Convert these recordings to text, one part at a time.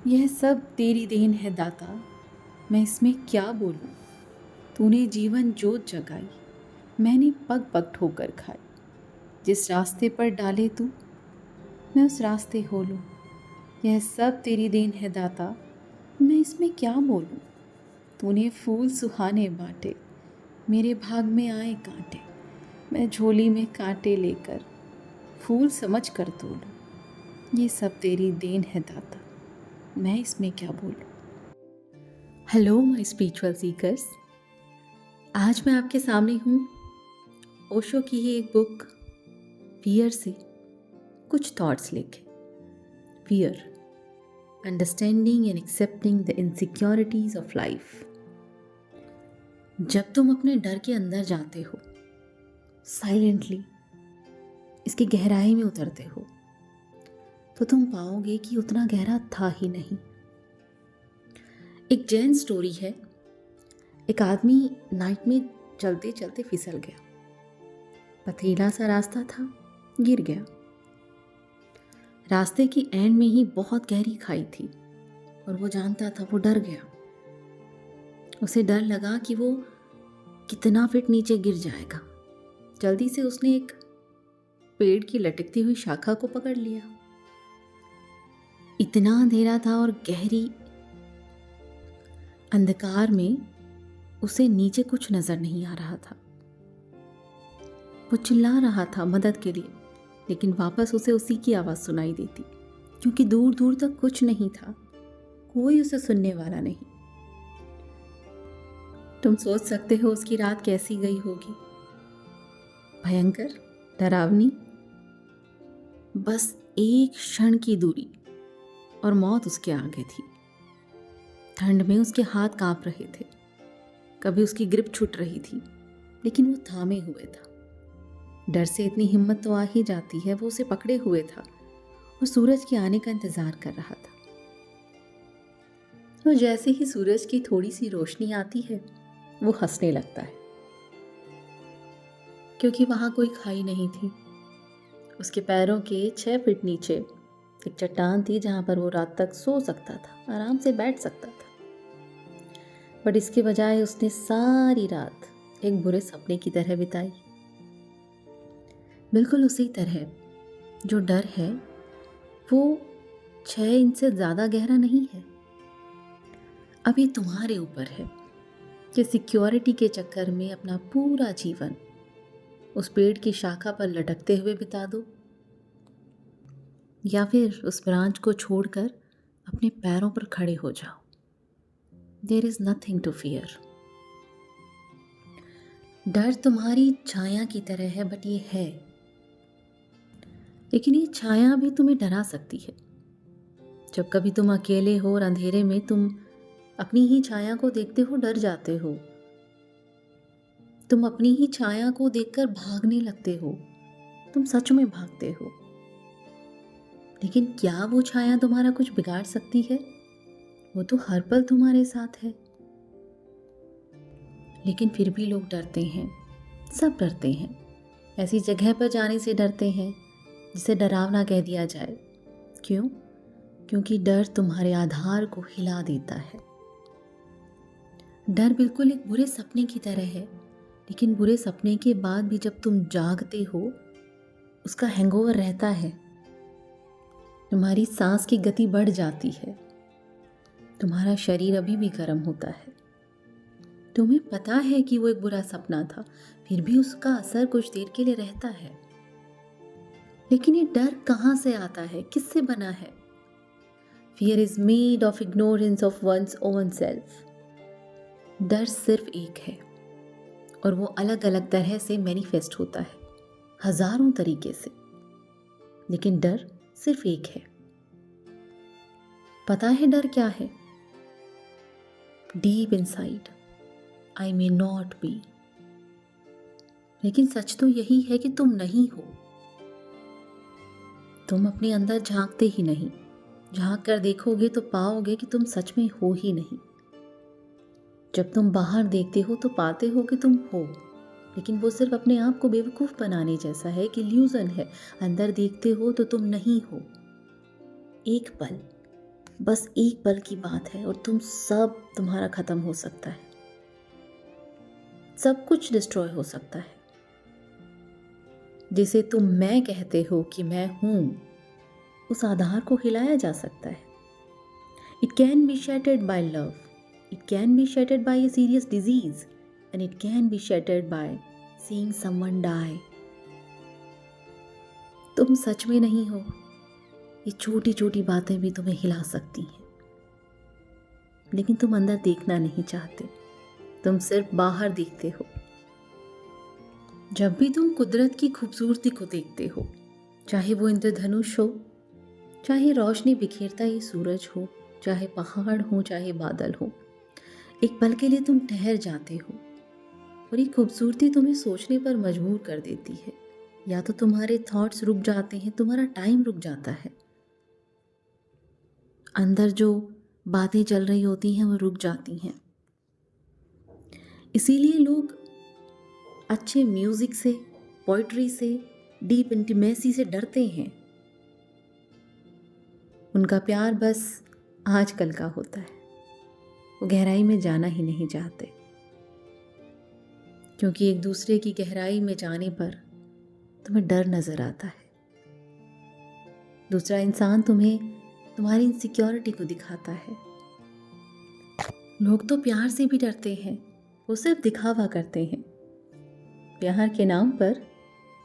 यह सब तेरी देन है दाता, मैं इसमें क्या बोलूँ। तूने जीवन जोत जगाई, मैंने पग पग ठोकर खाई। जिस रास्ते पर डाले तू, मैं उस रास्ते हो लूँ। यह सब तेरी देन है दाता, मैं इसमें क्या बोलूँ। तूने फूल सुहाने बांटे, मेरे भाग में आए कांटे। मैं झोली में कांटे लेकर फूल समझ कर तोलूँ। ये सब तेरी देन है दाता, मैं इसमें क्या बोलूँ। हेलो माय स्पिरिचुअल सीकर्स, आज मैं आपके सामने हूँ ओशो की ही एक बुक फियर से कुछ थॉट्स लेके। Fear, understanding and accepting the insecurities of life. जब तुम अपने डर के अंदर जाते हो, साइलेंटली इसकी गहराई में उतरते हो, तो तुम पाओगे कि उतना गहरा था ही नहीं। एक जैन स्टोरी है। एक आदमी नाइट में चलते चलते फिसल गया। पथरीला सा रास्ता था, गिर गया। रास्ते की एंड में ही बहुत गहरी खाई थी और वो जानता था, वो डर गया। उसे डर लगा कि वो कितना फीट नीचे गिर जाएगा। जल्दी से उसने एक पेड़ की लटकती हुई शाखा को पकड़ लिया। इतना अंधेरा था और गहरी अंधकार में उसे नीचे कुछ नजर नहीं आ रहा था। वो चिल्ला रहा था मदद के लिए, लेकिन वापस उसे उसी की आवाज सुनाई देती, क्योंकि दूर दूर तक कुछ नहीं था, कोई उसे सुनने वाला नहीं। तुम सोच सकते हो उसकी रात कैसी गई होगी। भयंकर, डरावनी। बस एक क्षण की दूरी और मौत उसके आगे थी। ठंड में उसके हाथ कांप रहे थे, कभी उसकी ग्रिप छूट रही थी, लेकिन वो थामे हुए था। डर से इतनी हिम्मत तो आ ही जाती है। वो उसे पकड़े हुए था और सूरज के आने का इंतजार कर रहा था। तो जैसे ही सूरज की थोड़ी सी रोशनी आती है, वो हंसने लगता है, क्योंकि वहां कोई खाई नहीं थी। उसके पैरों के 6 फीट नीचे एक चट्टान थी, जहां पर वो रात तक सो सकता था, आराम से बैठ सकता था। बट इसके बजाय उसने सारी रात एक बुरे सपने की तरह बिताई। बिल्कुल उसी तरह जो डर है वो 6 इंच से ज्यादा गहरा नहीं है। अब ये तुम्हारे ऊपर है कि सिक्योरिटी के चक्कर में अपना पूरा जीवन उस पेड़ की शाखा पर लटकते हुए बिता दो, या फिर उस ब्रांच को छोड़कर अपने पैरों पर खड़े हो जाओ। There is nothing to fear. डर तुम्हारी छाया की तरह है, बट ये है, लेकिन ये छाया भी तुम्हें डरा सकती है। जब कभी तुम अकेले हो और अंधेरे में तुम अपनी ही छाया को देखते हो, डर जाते हो। तुम अपनी ही छाया को देखकर भागने लगते हो, तुम सच में भागते हो। लेकिन क्या वो छाया तुम्हारा कुछ बिगाड़ सकती है? वो तो हर पल तुम्हारे साथ है। लेकिन फिर भी लोग डरते हैं, सब डरते हैं। ऐसी जगह पर जाने से डरते हैं जिसे डरावना कह दिया जाए। क्यों? क्योंकि डर तुम्हारे आधार को हिला देता है। डर बिल्कुल एक बुरे सपने की तरह है, लेकिन बुरे सपने के बाद भी जब तुम जागते हो, उसका हैंगओवर रहता है। तुम्हारी सांस की गति बढ़ जाती है, तुम्हारा शरीर अभी भी गर्म होता है। तुम्हें पता है कि वो एक बुरा सपना था, फिर भी उसका असर कुछ देर के लिए रहता है। लेकिन ये डर कहाँ से आता है, किससे बना है? Fear is made of ignorance of one's own self. डर सिर्फ एक है और वो अलग अलग तरह से मैनिफेस्ट होता है, हजारों तरीके से, लेकिन डर सिर्फ एक है। पता है डर क्या है? Deep inside I may not be. लेकिन सच तो यही है कि तुम नहीं हो। तुम अपने अंदर झांकते ही नहीं। झांक कर देखोगे तो पाओगे कि तुम सच में हो ही नहीं। जब तुम बाहर देखते हो तो पाते हो कि तुम हो, लेकिन वो सिर्फ अपने आप को बेवकूफ बनाने जैसा है, कि इल्यूजन है। अंदर देखते हो तो तुम नहीं हो। एक पल बस एक पल की बात है और तुम्हारा खत्म हो सकता है, सब कुछ डिस्ट्रॉय हो सकता है। जिसे तुम मैं कहते हो कि मैं हूं, उस आधार को हिलाया जा सकता है। It can be shattered by love, it can be shattered by a serious disease, and it can be shattered by seeing someone die. तुम सच में नहीं हो, ये छोटी छोटी बातें भी तुम्हें हिला सकती हैं, लेकिन तुम अंदर देखना नहीं चाहते, तुम सिर्फ बाहर देखते हो। जब भी तुम कुदरत की खूबसूरती को देखते हो, चाहे वो इंद्रधनुष हो, चाहे रोशनी बिखेरता ये सूरज हो, चाहे पहाड़ हो, चाहे बादल हो, एक पल के लिए तुम ठहर जाते हो और ये खूबसूरती तुम्हें सोचने पर मजबूर कर देती है। या तो तुम्हारे थॉट्स रुक जाते हैं, तुम्हारा टाइम रुक जाता है, अंदर जो बातें चल रही होती हैं वो रुक जाती हैं। इसीलिए लोग अच्छे म्यूजिक से, पोइट्री से, डीप इंटीमेसी से डरते हैं। उनका प्यार बस आजकल का होता है, वो गहराई में जाना ही नहीं चाहते, क्योंकि एक दूसरे की गहराई में जाने पर तुम्हें डर नजर आता है। दूसरा इंसान तुम्हें तुम्हारी इनसिक्योरिटी को दिखाता है। लोग तो प्यार से भी डरते हैं, वो सिर्फ दिखावा करते हैं, प्यार के नाम पर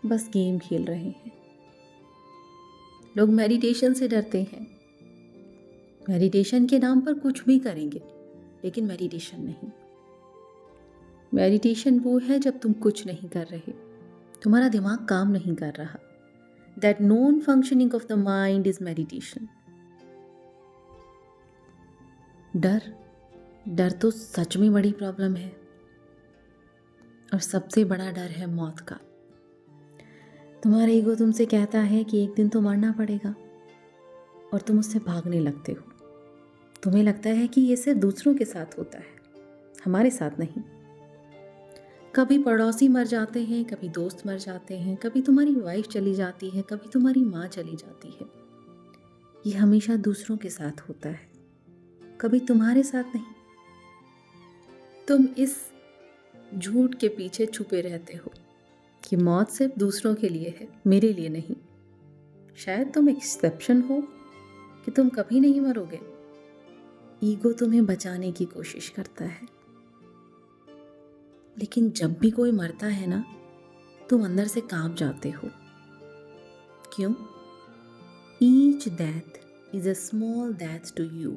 बस गेम खेल रहे हैं। लोग मेडिटेशन से डरते हैं, मेडिटेशन के नाम पर कुछ भी करेंगे, लेकिन मेडिटेशन नहीं। मेडिटेशन वो है जब तुम कुछ नहीं कर रहे, तुम्हारा दिमाग काम नहीं कर रहा। That non functioning of the mind is meditation. डर तो सच में बड़ी प्रॉब्लम है, और सबसे बड़ा डर है मौत का। तुम्हारा ईगो तुमसे कहता है कि एक दिन तो मरना पड़ेगा, और तुम उससे भागने लगते हो। तुम्हें लगता है कि ये सिर्फ दूसरों के साथ होता है, हमारे साथ नहीं। कभी पड़ोसी मर जाते हैं, कभी दोस्त मर जाते हैं, कभी तुम्हारी वाइफ चली जाती है, कभी तुम्हारी माँ चली जाती है। ये हमेशा दूसरों के साथ होता है, कभी तुम्हारे साथ नहीं। तुम इस झूठ के पीछे छुपे रहते हो कि मौत सिर्फ दूसरों के लिए है, मेरे लिए नहीं। शायद तुम एक्सेप्शन हो कि तुम कभी नहीं मरोगे। ईगो तुम्हें बचाने की कोशिश करता है, लेकिन जब भी कोई मरता है ना, तुम अंदर से कांप जाते हो। क्यों? Each death is a small death to you.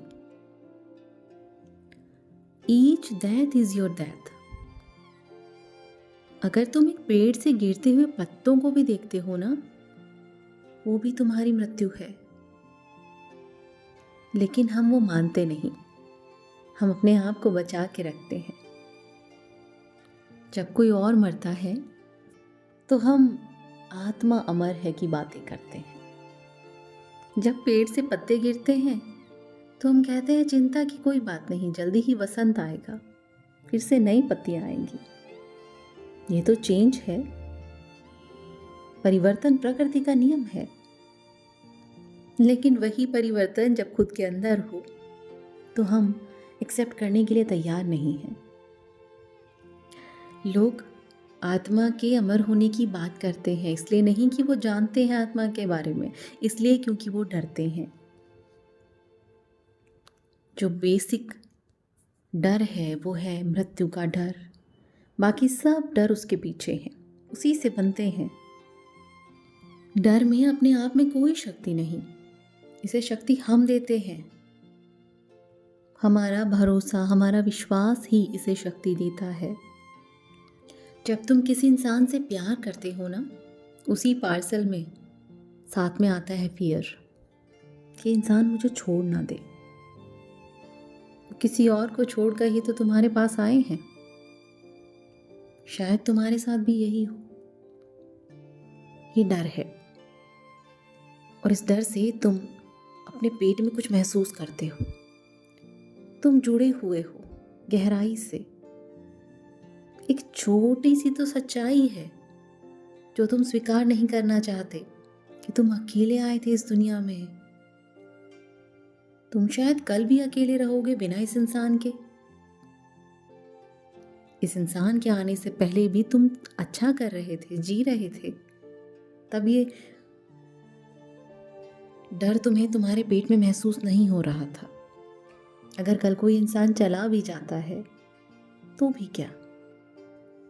Each death is your death. अगर तुम एक पेड़ से गिरते हुए पत्तों को भी देखते हो ना, वो भी तुम्हारी मृत्यु है। लेकिन हम वो मानते नहीं, हम अपने आप को बचा के रखते हैं। जब कोई और मरता है तो हम आत्मा अमर है की बातें करते हैं। जब पेड़ से पत्ते गिरते हैं तो हम कहते हैं चिंता की कोई बात नहीं, जल्दी ही वसंत आएगा, फिर से नई पत्तियां आएंगी। ये तो चेंज है, परिवर्तन प्रकृति का नियम है। लेकिन वही परिवर्तन जब खुद के अंदर हो तो हम एक्सेप्ट करने के लिए तैयार नहीं हैं। लोग आत्मा के अमर होने की बात करते हैं, इसलिए नहीं कि वो जानते हैं आत्मा के बारे में, इसलिए क्योंकि वो डरते हैं। जो बेसिक डर है वो है मृत्यु का डर, बाकी सब डर उसके पीछे हैं, उसी से बनते हैं। डर में अपने आप में कोई शक्ति नहीं, इसे शक्ति हम देते हैं। हमारा भरोसा, हमारा विश्वास ही इसे शक्ति देता है। जब तुम किसी इंसान से प्यार करते हो ना, उसी पार्सल में साथ में आता है फियर कि इंसान मुझे छोड़ ना दे। किसी और को छोड़कर ही तो तुम्हारे पास आए हैं। शायद तुम्हारे साथ भी यही हो। ये डर है, और इस डर से तुम अपने पेट में कुछ महसूस करते हो। तुम जुड़े हुए हो गहराई से। एक छोटी सी तो सच्चाई है जो तुम स्वीकार नहीं करना चाहते, कि तुम अकेले आए थे इस दुनिया में। तुम शायद कल भी अकेले रहोगे बिना इस इंसान के। इस इंसान के आने से पहले भी तुम अच्छा कर रहे थे, जी रहे थे। तब ये डर तुम्हें तुम्हारे पेट में महसूस नहीं हो रहा था। अगर कल कोई इंसान चला भी जाता है तो भी क्या,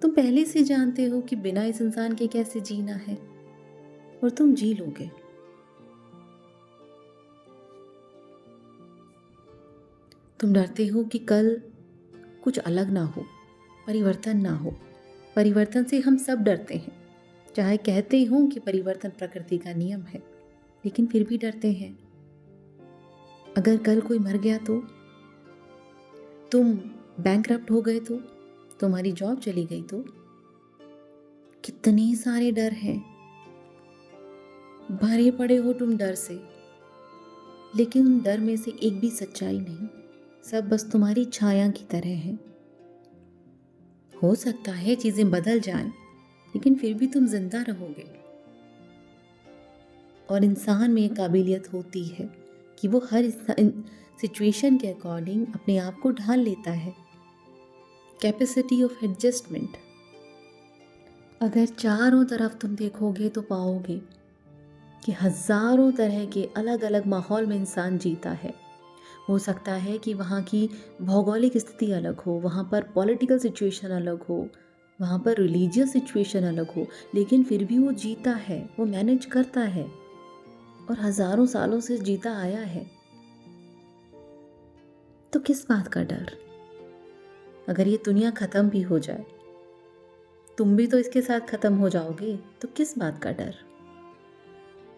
तुम पहले से जानते हो कि बिना इस इंसान के कैसे जीना है, और तुम जी लोगे। तुम डरते हो कि कल कुछ अलग ना हो, परिवर्तन ना हो। परिवर्तन से हम सब डरते हैं, चाहे कहते हो कि परिवर्तन प्रकृति का नियम है, लेकिन फिर भी डरते हैं। अगर कल कोई मर गया तो, तुम बैंकरप्ट हो गए तो, तुम्हारी जॉब चली गई तो, कितने सारे डर हैं। भरे पड़े हो तुम डर से, लेकिन उन डर में से एक भी सच्चाई नहीं। सब बस तुम्हारी छाया की तरह है। हो सकता है चीजें बदल जाएं, लेकिन फिर भी तुम जिंदा रहोगे। और इंसान में एक काबिलियत होती है कि वो हर सिचुएशन के अकॉर्डिंग अपने आप को ढाल लेता है। Capacity of adjustment. अगर चारों तरफ तुम देखोगे तो पाओगे कि हजारों तरह के अलग अलग माहौल में इंसान जीता है। हो सकता है कि वहाँ की भौगोलिक स्थिति अलग हो, वहाँ पर पॉलिटिकल सिचुएशन अलग हो, वहाँ पर रिलीजियस सिचुएशन अलग हो, लेकिन फिर भी वो जीता है, वो मैनेज करता है और हजारों सालों से जीता आया है। तो किस बात का डर? अगर ये दुनिया खत्म भी हो जाए, तुम भी तो इसके साथ खत्म हो जाओगे, तो किस बात का डर?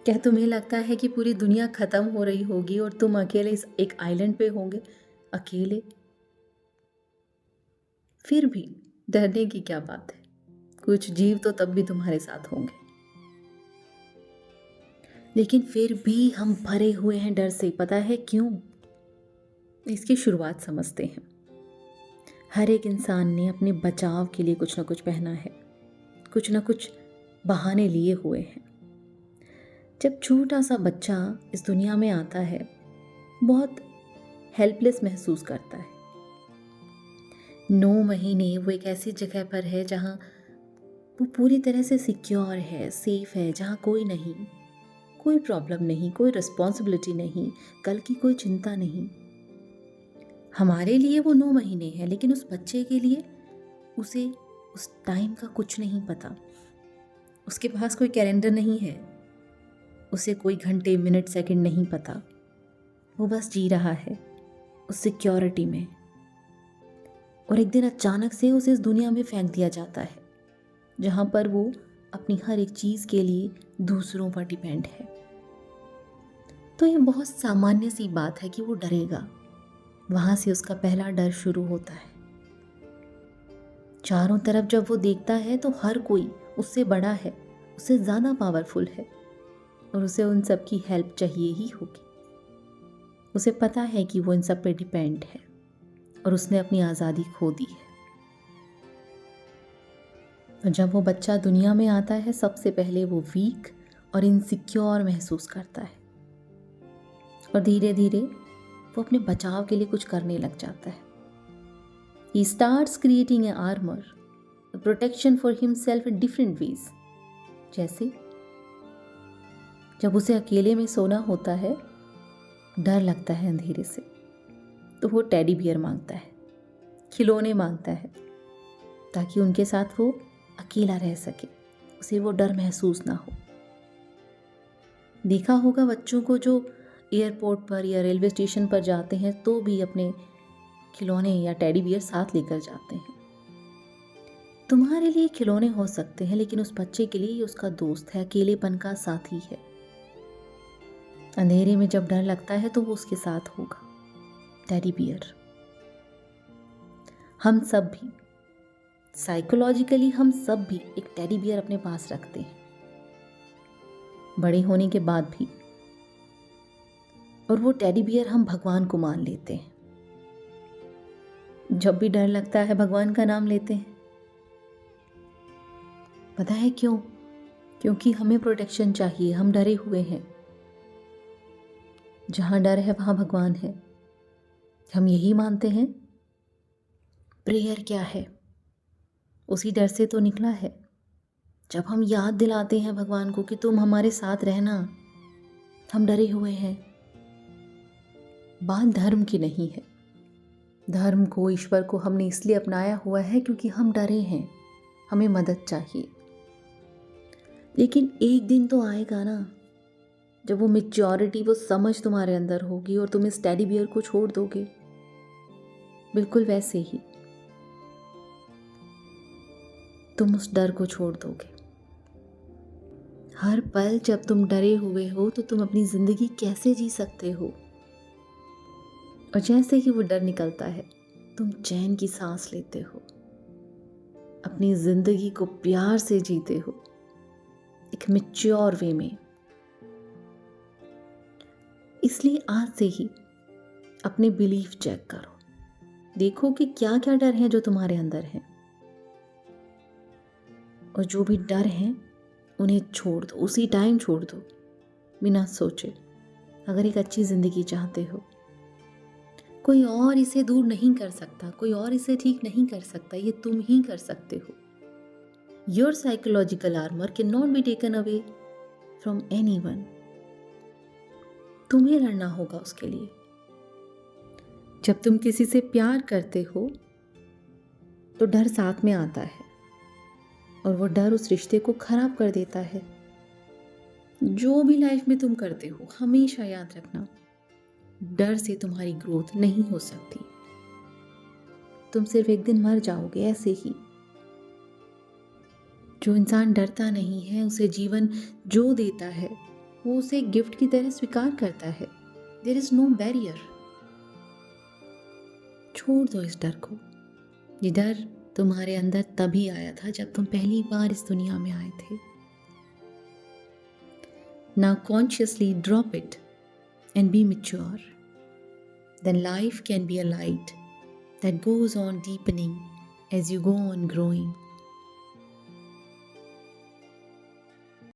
क्या तुम्हें लगता है कि पूरी दुनिया खत्म हो रही होगी और तुम अकेले इस एक आइलैंड पे होंगे, अकेले? फिर भी डरने की क्या बात है, कुछ जीव तो तब भी तुम्हारे साथ होंगे। लेकिन फिर भी हम भरे हुए हैं डर से। पता है क्यों? इसकी शुरुआत समझते हैं। हर एक इंसान ने अपने बचाव के लिए कुछ ना कुछ पहना है, कुछ ना कुछ बहाने लिए हुए हैं। जब छोटा सा बच्चा इस दुनिया में आता है, बहुत हेल्पलेस महसूस करता है। 9 महीने वो एक ऐसी जगह पर है जहाँ वो पूरी तरह से सिक्योर है, सेफ है, जहाँ कोई नहीं, कोई प्रॉब्लम नहीं, कोई रिस्पॉन्सिबिलिटी नहीं, कल की कोई चिंता नहीं। हमारे लिए वो 9 महीने है, लेकिन उस बच्चे के लिए उसे उस टाइम का कुछ नहीं पता। उसके पास कोई कैलेंडर नहीं है, उसे कोई घंटे, मिनट, सेकंड नहीं पता। वो बस जी रहा है उस सिक्योरिटी में। और एक दिन अचानक से उसे इस दुनिया में फेंक दिया जाता है, जहाँ पर वो अपनी हर एक चीज़ के लिए दूसरों पर डिपेंड है। तो ये बहुत सामान्य सी बात है कि वो डरेगा। वहाँ से उसका पहला डर शुरू होता है। चारों तरफ जब वो देखता है तो हर कोई उससे बड़ा है, उससे ज़्यादा पावरफुल है, और उसे उन सब की हेल्प चाहिए ही होगी। उसे पता है कि वो इन सब पे डिपेंड है और उसने अपनी आज़ादी खो दी है। और जब वो बच्चा दुनिया में आता है, सबसे पहले वो वीक और इनसिक्योर महसूस करता है, और धीरे धीरे वो अपने बचाव के लिए कुछ करने लग जाता है। He starts creating an armor, a protection for himself in different ways. जैसे जब उसे अकेले में सोना होता है, डर लगता है अंधेरे से, तो वो टेडी बियर मांगता है, खिलौने मांगता है, ताकि उनके साथ वो अकेला रह सके, उसे वो डर महसूस ना हो। देखा होगा बच्चों को जो एयरपोर्ट पर या रेलवे स्टेशन पर जाते हैं तो भी अपने खिलौने या टेडी बियर साथ लेकर जाते हैं। तुम्हारे लिए खिलौने हो सकते हैं, लेकिन उस बच्चे के लिए ये उसका दोस्त है, अकेलेपन का साथी है। अंधेरे में जब डर लगता है तो वो उसके साथ होगा, टेडी बियर। हम सब भी साइकोलॉजिकली, हम सब भी एक टेडी बियर अपने पास रखते हैं, बड़े होने के बाद भी। और वो टेडी बियर हम भगवान को मान लेते हैं। जब भी डर लगता है भगवान का नाम लेते हैं। पता है क्यों? क्योंकि हमें प्रोटेक्शन चाहिए, हम डरे हुए हैं। जहाँ डर है वहाँ भगवान है, हम यही मानते हैं। प्रेयर क्या है? उसी डर से तो निकला है। जब हम याद दिलाते हैं भगवान को कि तुम हमारे साथ रहना, हम डरे हुए हैं। बात धर्म की नहीं है। धर्म को, ईश्वर को हमने इसलिए अपनाया हुआ है क्योंकि हम डरे हैं, हमें मदद चाहिए। लेकिन एक दिन तो आएगा ना, जब वो मैच्योरिटी, वो समझ तुम्हारे अंदर होगी और तुम इस टेडी बियर को छोड़ दोगे। बिल्कुल वैसे ही तुम उस डर को छोड़ दोगे। हर पल जब तुम डरे हुए हो तो तुम अपनी जिंदगी कैसे जी सकते हो? और जैसे ही वो डर निकलता है, तुम चैन की सांस लेते हो, अपनी जिंदगी को प्यार से जीते हो, एक मैच्योर वे में। इसलिए आज से ही अपने बिलीफ चेक करो, देखो कि क्या क्या डर है जो तुम्हारे अंदर है, और जो भी डर हैं उन्हें छोड़ दो, उसी टाइम छोड़ दो, बिना सोचे। अगर एक अच्छी जिंदगी चाहते हो, कोई और इसे दूर नहीं कर सकता, कोई और इसे ठीक नहीं कर सकता, ये तुम ही कर सकते हो। Your psychological armour can not be taken away from anyone. तुम्हें लड़ना होगा उसके लिए। जब तुम किसी से प्यार करते हो तो डर साथ में आता है, और वो डर उस रिश्ते को खराब कर देता है। जो भी लाइफ में तुम करते हो, हमेशा याद रखना, डर से तुम्हारी ग्रोथ नहीं हो सकती। तुम सिर्फ एक दिन मर जाओगे ऐसे ही। जो इंसान डरता नहीं है, उसे जीवन जो देता है वो उसे गिफ्ट की तरह स्वीकार करता है। There is no barrier. छोड़ दो इस डर को। ये डर तुम्हारे अंदर तभी आया था जब तुम पहली बार इस दुनिया में आए थे। Now consciously drop it and be mature. Then life can be a light that goes on deepening as you go on growing.